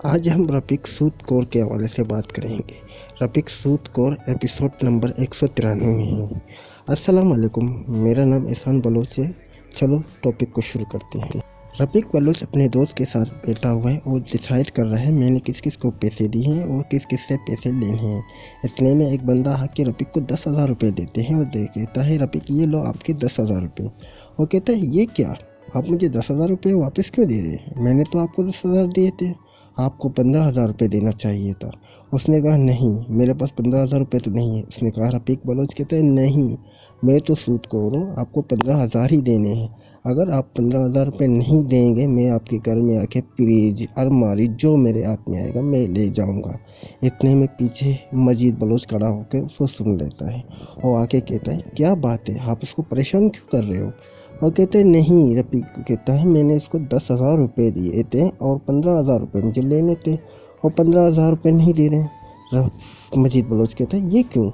آج ہم رفیق سود کور کے حوالے سے بات کریں گے۔ رفیق سود کور ایپیسوڈ نمبر 193 میں ہے۔ السلام علیکم، میرا نام احسان بلوچ ہے۔ چلو ٹاپک کو شروع کرتے ہیں۔ رفیق بلوچ اپنے دوست کے ساتھ بیٹھا ہوا ہے اور ڈیسائیڈ کر رہا ہے میں نے کس کس کو پیسے دیے ہیں اور کس کس سے پیسے لینے ہیں۔ اتنے میں ایک بندہ آ کے رفیق کو 10,000 روپے دیتے ہیں اور کہتا ہے رفیق یہ لو آپ کے 10,000 روپے۔ وہ کہتا ہے یہ کیا، آپ مجھے 10,000 روپے واپس کیوں دے رہے ہیں؟ میں نے تو آپ کو 10,000 دیے تھے، آپ کو 15,000 روپے دینا چاہیے تھا۔ اس نے کہا نہیں میرے پاس 15,000 روپے تو نہیں ہے۔ اس نے کہا رفیق بلوچ کہتا ہے نہیں میں تو سود کور ہوں، آپ کو 15,000 ہی دینے ہیں۔ اگر آپ 15,000 روپے نہیں دیں گے میں آپ کے گھر میں آ کے فریج الماری جو میرے ہاتھ میں آئے گا میں لے جاؤں گا۔ اتنے میں پیچھے مجید بلوچ کھڑا ہو کے اس کو سن لیتا ہے اور آ کے کہتا ہے کیا بات ہے، آپ اس کو پریشان کیوں کر رہے ہو؟ اور کہتے ہیں نہیں، رفیق کہتا ہے میں نے اس کو 10,000 روپے دیے تھے اور 15,000 روپے مجھے لینے تھے اور 15,000 روپے نہیں دے رہے ہیں۔ مجید بلوچ کہتا ہے یہ کیوں،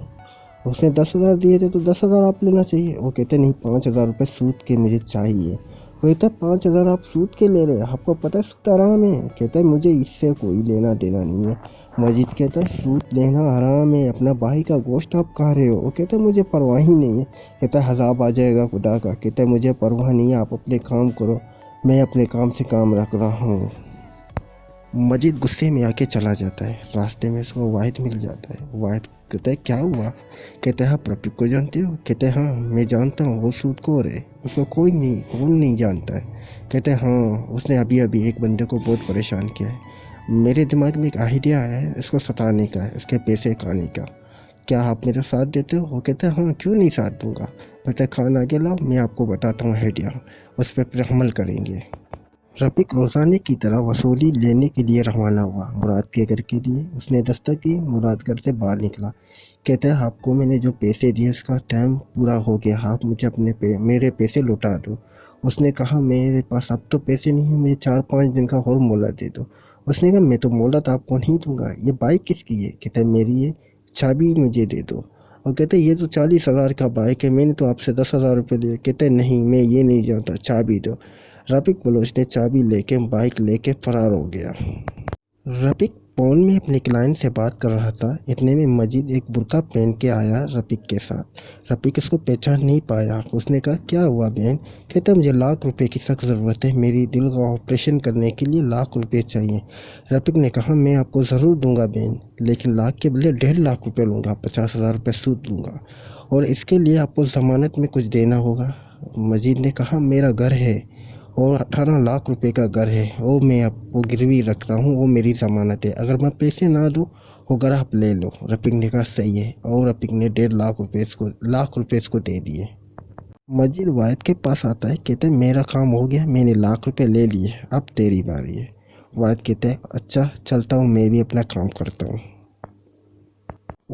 اس نے 10,000 دیے تھے تو 10,000 آپ لینا چاہیے۔ وہ کہتے ہیں نہیں 5,000 روپے سود کے مجھے چاہیے۔ وہ کہتا ہے 5,000 آپ سود کے لے رہے ہیں، آپ کو پتہ ہے سود حرام ہے؟ کہتا ہے مجھے اس سے کوئی لینا دینا نہیں ہے۔ مجید کہتا ہے سود لینا حرام ہے، اپنا بھائی کا گوشت آپ کھا رہے ہو۔ وہ کہتا ہے مجھے پرواہ ہی نہیں ہے۔ کہتا ہے عذاب آ جائے گا خدا کا۔ کہتا ہے مجھے پرواہ نہیں ہے، آپ اپنے کام کرو، میں اپنے کام سے کام رکھ رہا ہوں۔ مجید غصے میں آ کے چلا جاتا ہے۔ راستے میں اس کو واحد مل جاتا ہے۔ واحد کہتا ہے کیا ہوا؟ کہتا ہے آپ رفیق کو جانتے ہو؟ کہتے ہیں ہاں میں جانتا ہوں، وہ سود کور ہے، اس کو کوئی نہیں جانتا ہے۔ کہتے ہیں ہاں اس نے ابھی ایک بندے کو بہت پریشان کیا ہے، میرے دماغ میں ایک آئیڈیا آیا ہے اس کو ستانے کا، اس کے پیسے کھانے کا، کیا آپ میرا ساتھ دیتے ہو؟ وہ کہتا ہے ہاں کیوں نہیں ساتھ دوں گا۔ کہتا ہے کھانا آگے لاؤ میں آپ کو بتاتا ہوں آئیڈیا، اس پہ پھر عمل کریں گے۔ رفیق روزانے کی طرح وصولی لینے کے لیے روانہ ہوا مراد کے گھر کے لیے۔ اس نے دستک دی، مراد گھر سے باہر نکلا۔ کہتا ہے آپ کو میں نے جو پیسے دیے اس کا ٹائم پورا ہو گیا، آپ مجھے میرے پیسے لوٹا دو۔ اس نے کہا میرے پاس اب تو پیسے نہیں ہیں، مجھے 4-5 دن کا اور مہلت دے دو۔ اس نے کہا میں تو مہلت آپ کو نہیں دوں گا، یہ بائک کس کی ہے؟ کہتا ہے میری ہے، چابی مجھے دے دو۔ اور کہتے ہیں یہ تو 40,000 کا بائک ہے، میں نے تو آپ سے 10,000 روپے لیے۔ کہتے ہیں نہیں میں یہ نہیں جانتا، چابی دو۔ رفیق بلوچ نے چابی لے کے بائک لے کے فرار ہو گیا۔ رفیق فون میں اپنے کلائنٹ سے بات کر رہا تھا، اتنے میں مجید ایک برقع پہن کے آیا رفیق کے ساتھ۔ رفیق اس کو پہچان نہیں پایا۔ اس نے کہا کیا ہوا بہن؟ کہتا مجھے 1,00,000 روپے کی سخت ضرورت ہے، میری دل کا آپریشن کرنے کے لیے 1,00,000 روپے چاہیے۔ رفیق نے کہا میں آپ کو ضرور دوں گا بہن، لیکن 1,00,000 کے بدلے 1,50,000 روپے لوں گا، 50,000 روپے سود لوں گا، اور اس کے لیے آپ کو ضمانت میں کچھ دینا ہوگا۔ مجید نے کہا میرا گھر ہے اور 18,00,000 روپے کا گھر ہے، وہ میں آپ کو گروی رکھتا ہوں، وہ میری ضمانت ہے، اگر میں پیسے نہ دوں وہ گھر آپ لے لو۔ رفیق نے کہا صحیح ہے، اور رفیق نے 1,50,000 روپے اس کو دے دیے۔ مجید واحد کے پاس آتا ہے، کہتا ہے میرا کام ہو گیا، میں نے 1,00,000 روپے لے لیے، اب تیری باری ہے۔ واحد کہتا ہے اچھا چلتا ہوں، میں بھی اپنا کام کرتا ہوں۔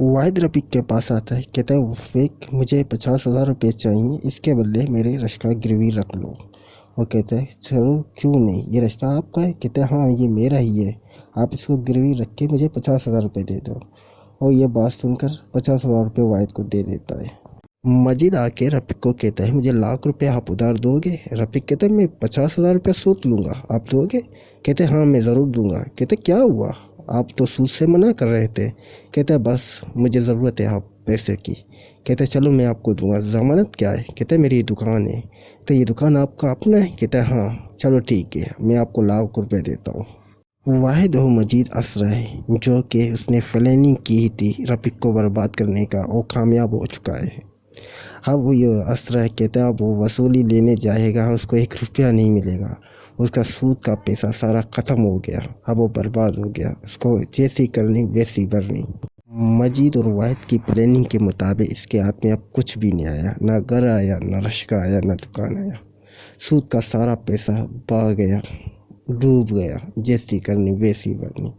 واحد رفیق کے پاس آتا ہے، کہتا ہے رفیق مجھے 50,000 روپے چاہیے، اس کے بدلے میرے رشکہ گروی رکھ لو۔ وہ کہتا ہے چلو کیوں نہیں، یہ رشکہ آپ کا ہے؟ کہتا ہے ہاں یہ میرا ہی ہے، آپ اس کو گروی رکھ کے مجھے 50,000 روپے دے دو۔ اور یہ بات سن کر 50,000 روپے واحد کو دے دیتا ہے۔ مجید آ کے رفیق کو کہتا ہے مجھے 1,00,000 روپے آپ ادھار دو گے؟ رفیق کہتا ہے میں 50,000 روپے سود لوں گا، آپ دو گے؟ کہتے ہاں میں ضرور دوں گا۔ کہتے کیا ہوا، آپ تو سود سے منع کر رہے تھے؟ کہتا ہے بس مجھے ضرورت ہے آپ پیسے کی۔ کہتے چلو میں آپ کو دوں گا، ضمانت کیا ہے؟ کہتے میری دکان ہے۔ تو یہ دکان آپ کا اپنا ہے؟ کہتا ہے ہاں۔ چلو ٹھیک ہے میں آپ کو 1,00,000 روپے دیتا ہوں۔ واحد و مجید ہنس رہے جو کہ اس نے پلاننگ کی تھی رفیق کو برباد کرنے کا، وہ کامیاب ہو چکا ہے۔ اب وہ یہ ہنس رہا ہے، کہتا ہے اب وہ وصولی لینے جائے گا، اس کو 1 روپیہ نہیں ملے گا، اس کا سود کا پیسہ سارا ختم ہو گیا، اب وہ برباد ہو گیا، اس کو جیسی کرنی ویسی بھرنی۔ مجید اور واحد کی پلاننگ کے مطابق اس کے ہاتھ میں اب کچھ بھی نہیں آیا، نہ گھر آیا، نہ رشکہ آیا، نہ دکان آیا، سود کا سارا پیسہ بہہ گیا، ڈوب گیا، جیسی کرنی ویسی بھرنی۔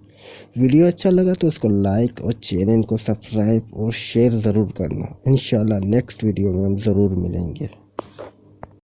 ویڈیو اچھا لگا تو اس کو لائک اور چینل کو سبسکرائب اور شیئر ضرور کرنا۔ انشاءاللہ نیکسٹ ویڈیو میں ہم ضرور ملیں گے۔